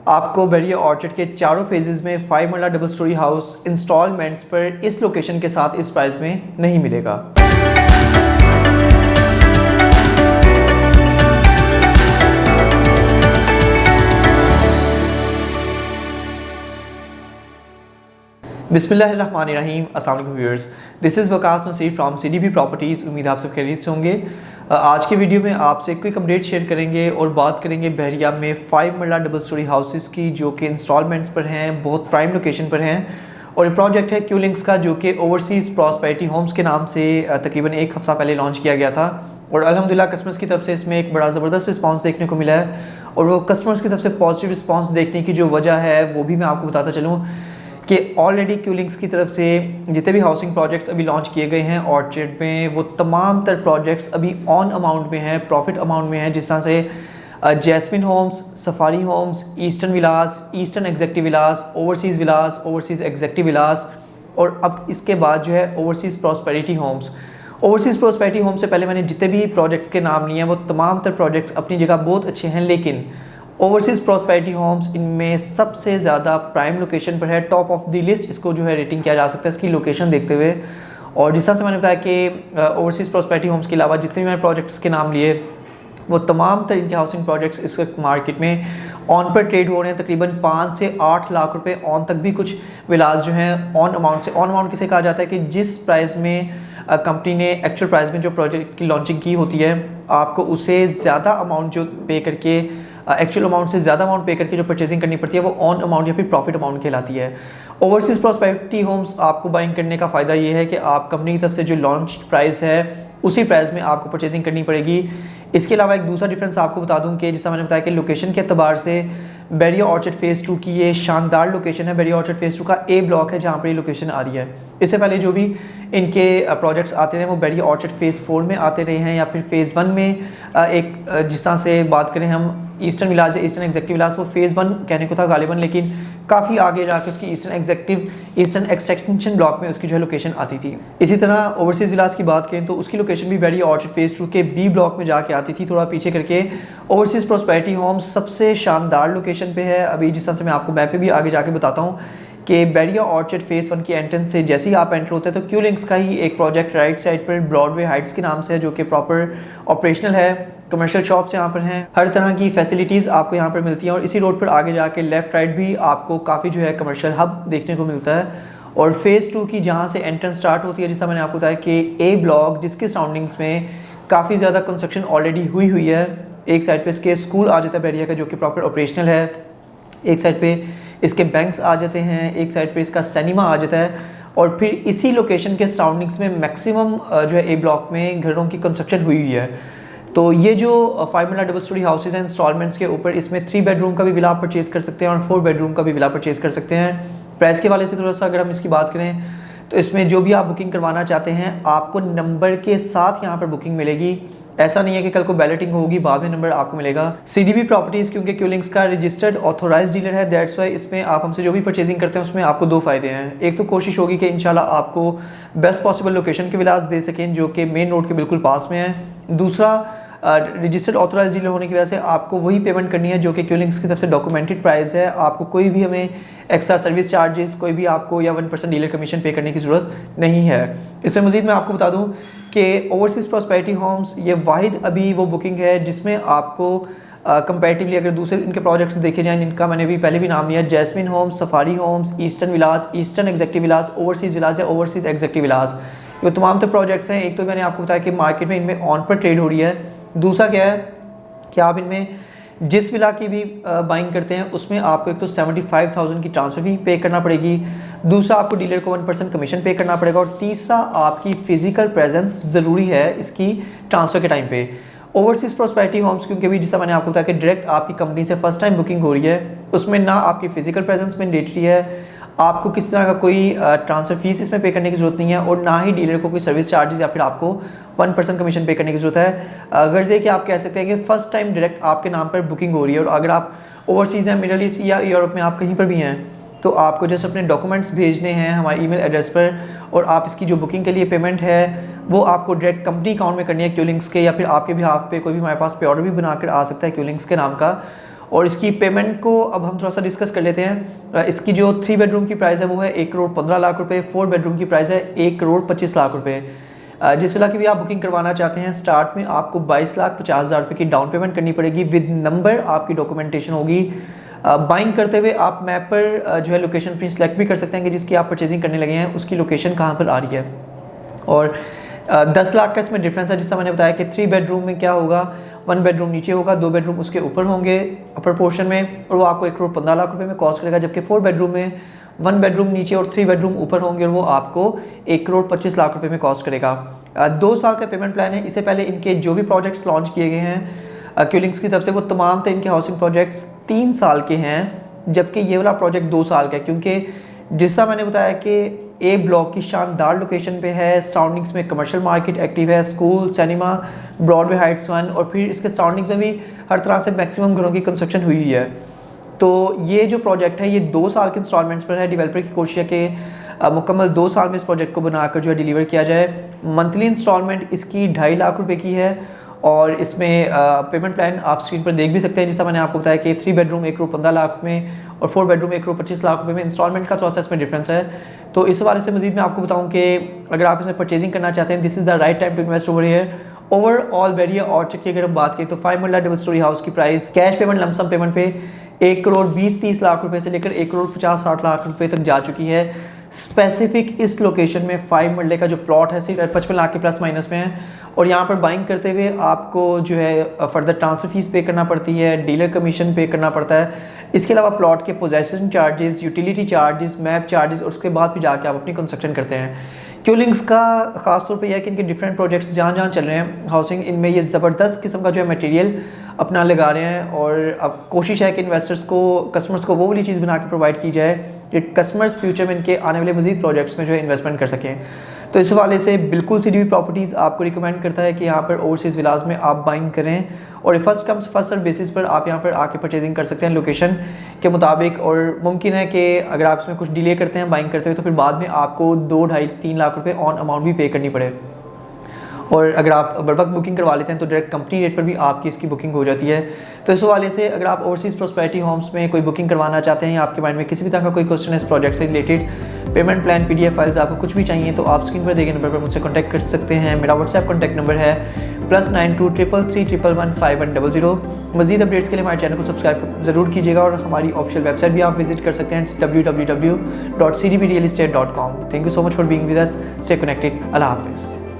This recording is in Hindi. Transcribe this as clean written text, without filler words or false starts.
आपको बैरिया ऑर्चिड के चारों फेजेस में 5 marla double storey house installments पर इस लोकेशन के साथ इस प्राइस में नहीं मिलेगा। बिस्मिल्लाहिर्रहमानिर्रहीम, अस्सलाम वालेकुम viewers, this is Waqas Naseer from CDB properties. उम्मीद आप सब खैरियत से होंगे। आज की वीडियो में आपसे क्विक अपडेट शेयर करेंगे और बात करेंगे बहरिया में 5 मरला डबल स्टोरी हाउसेस की, जो कि इंस्टॉलमेंट्स पर हैं, बहुत प्राइम लोकेशन पर हैं। और ये प्रोजेक्ट है क्यूलिंग्स का, जो कि ओवरसीज़ प्रॉस्पेरिटी होम्स के नाम से तकरीबन एक हफ़्ता पहले लॉन्च किया गया था। और अल्हम्दुलिल्लाह कस्टमर्स की तरफ से इसमें एक बड़ा ज़बरदस्त रिस्पांस देखने को मिला है। और वो कस्टमर्स की तरफ से पॉजिटिव रिस्पांस देखने की जो वजह है वो भी मैं आपको बताता चलूँ कि ऑलरेडी क्यूलिंग्स की तरफ से जितने भी हाउसिंग प्रोजेक्ट्स अभी लॉन्च किए गए हैं ऑर्चिड में, वो तमाम तर प्रोजेक्ट्स अभी ऑन अमाउंट में हैं, प्रॉफिट अमाउंट में हैं। जिस तरह से Jasmine Homes, Safari Homes, Eastern Villas, Eastern Executive Villas, Overseas Villas, Overseas Executive Villas, और अब इसके बाद जो है Overseas Prosperity Homes. Overseas Prosperity Home से पहले मैंने जितने भी प्रोजेक्ट्स के नाम लिए हैं वो तमाम तर प्रोजेक्ट्स अपनी जगह बहुत अच्छे हैं, लेकिन ओवरसीज़ प्रॉस्पेरिटी होम्स इनमें सबसे ज़्यादा प्राइम लोकेशन पर है, टॉप ऑफ द लिस्ट इसको जो है रेटिंग किया जा सकता है इसकी लोकेशन देखते हुए। और जिस तरह से मैंने बताया कि ओवरसीज़ प्रॉस्पेरिटी होम्स के अलावा जितने भी मैंने प्रोजेक्ट्स के नाम लिए वो तमाम तरह के हाउसिंग प्रोजेक्ट्स इस वक्त मार्केट में ऑन पर ट्रेड हो रहे हैं। तकरीबन 5 से 8 लाख रुपए ऑन तक भी कुछ विलास जो हैं ऑन अमाउंट से। ऑन अमाउंट किसे कहा जाता है कि जिस प्राइस में कंपनी ने एक्चुअल प्राइस में जो प्रोजेक्ट की लॉन्चिंग की होती है, आपको उससे ज़्यादा अमाउंट जो पे करके एक्चुअल अमाउंट से ज़्यादा अमाउंट पे करके जो परचेजिंग करनी पड़ती है वो ऑन अमाउंट या फिर प्रॉफिट अमाउंट कहलाती है। ओवरसीज़ प्रॉस्पेरिटी होम्स आपको बाइंग करने का फ़ायदा ये है कि आप कंपनी की तरफ से जो लॉन्च प्राइस है उसी प्राइस में आपको परचेजिंग करनी पड़ेगी। इसके अलावा एक दूसरा डिफरेंस आपको बता दूं कि जैसा मैंने बताया कि लोकेशन के अतबार से बैरिया ऑर्चिड फेज़ 2 की ये शानदार लोकेशन है। बैरिया ऑर्चिड फेज़ 2 का A ब्लॉक है जहाँ पर ये लोकेशन आ रही है। इससे पहले जो भी इनके प्रोजेक्ट्स आते रहे वो बैरिया ऑर्चिड फेज़ 4 में आते रहे हैं या फिर फेज़ 1 में। एक जिस तरह से बात करें हम ईस्टर्न विलास या ईस्टर्न एग्जेक्टिव विलास, तो फेज़ 1 कहने को था गालिबन, लेकिन काफ़ी आगे जाके उसकी ईस्टर्न एक्सटेंशन ब्लॉक में उसकी जो है लोकेशन आती थी। इसी तरह ओवरसीज़ विलास की बात करें तो उसकी लोकेशन भी बैरिया ऑर्चिड फेज़ 2 के B ब्लॉक में जाके आती थी, थोड़ा पीछे करके। ओवरसीज़ प्रॉस्पेरिटी होम्स सबसे शानदार लोकेशन पे है। अभी जिस तरह से मैं आपको मैप पे भी आगे जाके बताता हूँ कि बैरिया ऑर्चिड फेज़ 1 की एंट्रेंस से जैसे ही आप एंटर होते हैं तो क्यूलिंग्स का ही एक प्रोजेक्ट राइट साइड पर ब्रॉडवे हाइट्स के नाम से है, जो कि प्रॉपर ऑपरेशनल है। कमर्शियल शॉप्स यहाँ पर हैं, हर तरह की फैसिलिटीज़ आपको यहाँ पर मिलती हैं। और इसी रोड पर आगे जाके लेफ़्ट राइट भी आपको काफ़ी जो है कमर्शियल हब देखने को मिलता है। और फेज़ 2 की जहाँ से एंट्रेंस स्टार्ट होती है, जैसा मैंने आपको बताया कि A ब्लॉक जिसके सराउंडिंग्स में काफ़ी ज़्यादा कंस्ट्रक्शन ऑलरेडी हुई है। एक साइड पे इसके स्कूल आ जाता है बैरिया का, जो कि प्रॉपर ऑपरेशनल है। एक साइड पे इसके बैंक्स आ जाते हैं, एक साइड पे इसका सिनेमा आ जाता है। और फिर इसी लोकेशन के सराउंडिंग्स में मैक्सिमम जो है A ब्लॉक में घरों की कंस्ट्रक्शन हुई है। तो ये जो 5 मरला डबल स्टोरी हाउसेज हैं इंस्टॉलमेंट्स के ऊपर, इसमें 3 बेडरूम का भी विला परचेज़ कर सकते हैं और 4 बेडरूम का भी विला परचेज़ कर सकते हैं। प्राइस के वाले से थोड़ा सा अगर हम इसकी बात करें तो इसमें जो भी आप बुकिंग करवाना चाहते हैं आपको नंबर के साथ यहाँ पर बुकिंग मिलेगी। ऐसा नहीं है कि कल को बैलेटिंग होगी बाद में नंबर आपको मिलेगा। CDB प्रॉपर्टीज़ क्योंकि क्यूलिंग्स का रजिस्टर्ड ऑथोराइज डीलर है, दैट्स वाई इसमें आप हमसे जो भी परचेजिंग करते हैं उसमें आपको 2 फ़ायदे हैं। एक तो कोशिश होगी कि इंशाल्लाह आपको बेस्ट पॉसिबल लोकेशन के विलास दे सकें जो कि मेन रोड के बिल्कुल पास में है। दूसरा, रजिस्टर्ड ऑथोराइज डीलर होने की वजह से आपको वही पेमेंट करनी है जो कि क्यूलिंग्स की तरफ से डॉक्यूमेंटेड प्राइस है। आपको कोई भी हमें एक्स्ट्रा सर्विस चार्जेस कोई भी आपको या 1% डीलर कमीशन पे करने की ज़रूरत नहीं है। इसमें मज़ीद मैं आपको बता दूं कि ओवरसीज़ प्रॉस्पेरिटी होम्स ये वाहिद अभी वो बुकिंग है जिसमें आपको कंपैरेटिवली अगर दूसरे इनके प्रोजेक्ट्स देखे जाएँ जिनका मैंने भी पहले भी नाम लिया, Jasmine Homes, Safari Homes, Eastern Villas, Eastern Executive Villas, Overseas Villas या ओवरसीज़ एग्जेक्टिव विलास, ये तमाम तो प्रोजेक्ट्स हैं। एक तो मैंने आपको बताया कि मार्केट में इनमें ऑन पर ट्रेड हो रही है। दूसरा क्या है कि आप इनमें जिस विला की भी बाइंग करते हैं उसमें आपको एक तो 75,000 की ट्रांसफ़र फी पे करना पड़ेगी, दूसरा आपको डीलर को 1% कमीशन पे करना पड़ेगा, और तीसरा आपकी फ़िज़िकल प्रेजेंस ज़रूरी है इसकी ट्रांसफ़र के टाइम पे। ओवरसीज़ प्रॉस्पेरिटी होम्स क्योंकि भी जैसा मैंने आपको बताया कि डायरेक्ट आपकी कंपनी से फर्स्ट टाइम बुकिंग हो रही है, उसमें ना आपकी फ़िज़िकल प्रेजेंस मैंडेटरी है, आपको किस तरह का कोई ट्रांसफ़र फीस इसमें पे करने की ज़रूरत नहीं है, और ना ही डीलर को कोई सर्विस चार्जेस या फिर आपको 1% कमीशन पे करने की ज़रूरत है। गर्ज है कि आप कह सकते हैं कि फ़र्स्ट टाइम डायरेक्ट आपके नाम पर बुकिंग हो रही है। और अगर आप ओवरसीज़ हैं, मिडल ईस्ट या यूरोप में आप कहीं पर भी हैं, तो आपको जैसे अपने डॉक्यूमेंट्स भेजने हैं हमारे ईमेल एड्रेस पर, और आप इसकी जो बुकिंग के लिए पेमेंट है वो आपको डायरेक्ट कंपनी अकाउंट में करनी है क्यूलिंग्स के, या फिर आपके बिहाफ पे कोई भी हमारे पास पे ऑर्डर भी बनाकर आ सकता है क्यूलिंग्स के नाम का। और इसकी पेमेंट को अब हम थोड़ा सा डिस्कस कर लेते हैं। इसकी जो 3 बेडरूम की प्राइस है वो है 1,15,00,000 रुपये, 4 बेडरूम की प्राइस है 1,25,00,000 रुपये। जिस वाला की भी आप बुकिंग करवाना चाहते हैं, स्टार्ट में आपको 22,50,000 रुपये की डाउन पेमेंट करनी पड़ेगी, विद नंबर आपकी डॉक्यूमेंटेशन होगी। बाइंग करते हुए आप मैप पर जो है लोकेशन अपनी सेलेक्ट भी कर सकते हैं कि जिसकी आप परचेजिंग करने लगे हैं उसकी लोकेशन कहाँ पर आ रही है। और 10 लाख का इसमें डिफरेंस है, जिससे मैंने बताया कि 3 बेडरूम में क्या होगा, 1 बेडरूम नीचे होगा, 2 बेडरूम उसके ऊपर होंगे अपर पोर्शन में, और वो आपको 1,15,00,000 रुपये में कॉस्ट करेगा। जबकि 4 बेडरूम में 1 बेडरूम नीचे और 3 बेडरूम ऊपर होंगे और वो आपको 1,25,00,000 रुपये में कॉस्ट करेगा। 2 साल का पेमेंट प्लान है। इससे पहले इनके जो भी प्रोजेक्ट्स लॉन्च किए गए हैं क्यूलिंग्स की तरफ से, वो तमाम तो इनके हाउसिंग प्रोजेक्ट्स 3 साल के हैं, जबकि ये वाला प्रोजेक्ट 2 साल का है। क्योंकि जिसका मैंने बताया कि ए ब्लॉक की शानदार लोकेशन पे है, सराउंडिंग्स में कमर्शियल मार्केट एक्टिव है, स्कूल, सिनेमा, ब्रॉडवे हाइट्स 1, और फिर इसके सराउंडिंग्स में भी हर तरह से मैक्सिमम घरों की कंस्ट्रक्शन हुई है। तो ये जो प्रोजेक्ट है ये 2 साल के इंस्टॉलमेंट्स पर है। डेवलपर की कोशिश है कि मुकम्मल 2 साल में इस प्रोजेक्ट को बनाकर जो है डिलीवर किया जाए। मंथली इंस्टॉलमेंट इसकी 2.5 लाख रुपए की है, और इसमें पेमेंट प्लान आप स्क्रीन पर देख भी सकते हैं। जैसा मैंने आपको बताया कि 3 बेडरूम 1,15,00,000 में और 4 बेडरूम 1,25,00,000 रुपये में इंस्टॉलमेंट का थोड़ा सा इसमें डिफरेंस है। तो इस वाले से मजीद मैं आपको बताऊं कि अगर आप इसमें परचेजिंग करना चाहते हैं, this is the right time to invest over here. Overall Bahria Orchard की अगर हम बात करें तो 5 मरला डबल स्टोरी हाउस की price cash payment lump sum payment पे 1,20,30,00,000 रुपये से लेकर 1,50,60,00,000 रुपये तक जा चुकी है। स्पेसिफिक इस लोकेशन में 5 मरले का जो प्लॉट है सिर्फ 55 लाख के प्लस माइनस में है, और यहाँ पर बाइंग करते हुए आपको जो है फर्दर ट्रांसफर फीस पे करना पड़ती है, डीलर कमीशन पे करना पड़ता है। इसके अलावा प्लॉट के possession charges, utility charges, map charges, और उसके बाद फिर जाके आप अपनी कंस्ट्रक्शन करते हैं। क्यूलिंग्स का खास तौर पे यह है कि इनके डिफरेंट प्रोजेक्ट्स जहाँ जहाँ चल रहे हैं हाउसिंग, इनमें ये ज़बरदस्त किस्म का जो है मटेरियल अपना लगा रहे हैं, और अब कोशिश है कि इन्वेस्टर्स को, कस्टमर्स को वो वाली चीज़ बना के प्रोवाइड की जाए कि कस्टमर्स फ्यूचर में इनके आने वाले मज़ीद प्रोजेक्ट्स में जो है इन्वेस्टमेंट कर सकें। तो इस वाले से बिल्कुल सीडीपी प्रॉपर्टीज़ आपको रिकमेंड करता है कि यहाँ पर ओवरसीज़ विलास में आप बाइंग करें, और first comes first serve basis पर आप यहाँ पर आके परचेजिंग कर सकते हैं लोकेशन के मुताबिक। और मुमकिन है कि अगर आप इसमें कुछ डिले करते हैं बाइंग करते हुए, तो फिर बाद में आपको 2, 2.5, 3 लाख रुपये ऑन अमाउंट भी पे करनी पड़े। और अगर आप बर्बक बुकिंग करवा लेते हैं तो डायरेक्ट कंपनी रेट पर भी आपकी इसकी बुकिंग हो जाती है। तो इस वाले से अगर आप ओवरसीज़ प्रॉस्पेरिटी होम्स में कोई बुकिंग करवाना चाहते हैं, या आपके माइंड में किसी भी तरह का कोई क्वेश्चन है इस प्रोजेक्ट से related, payment plan, PDF files, आपको कुछ भी चाहिए, तो आप स्क्रीन पर देखे नंबर पर मुझसे कॉन्टैक्ट कर सकते हैं। मेरा व्हाट्सएप कॉन्टैक्ट नंबर है +92 333 111 5100। मज़ीद अपडेट्स के लिए हमारे चैनल को सब्सक्राइब ज़रूर कीजिएगा, और हमारी ऑफिशियल वेबसाइट भी आप विजिट कर सकते हैं, www.cdbrealestate.com। Thank you so much for being with us. Stay connected. अल्लाह हाफिज़।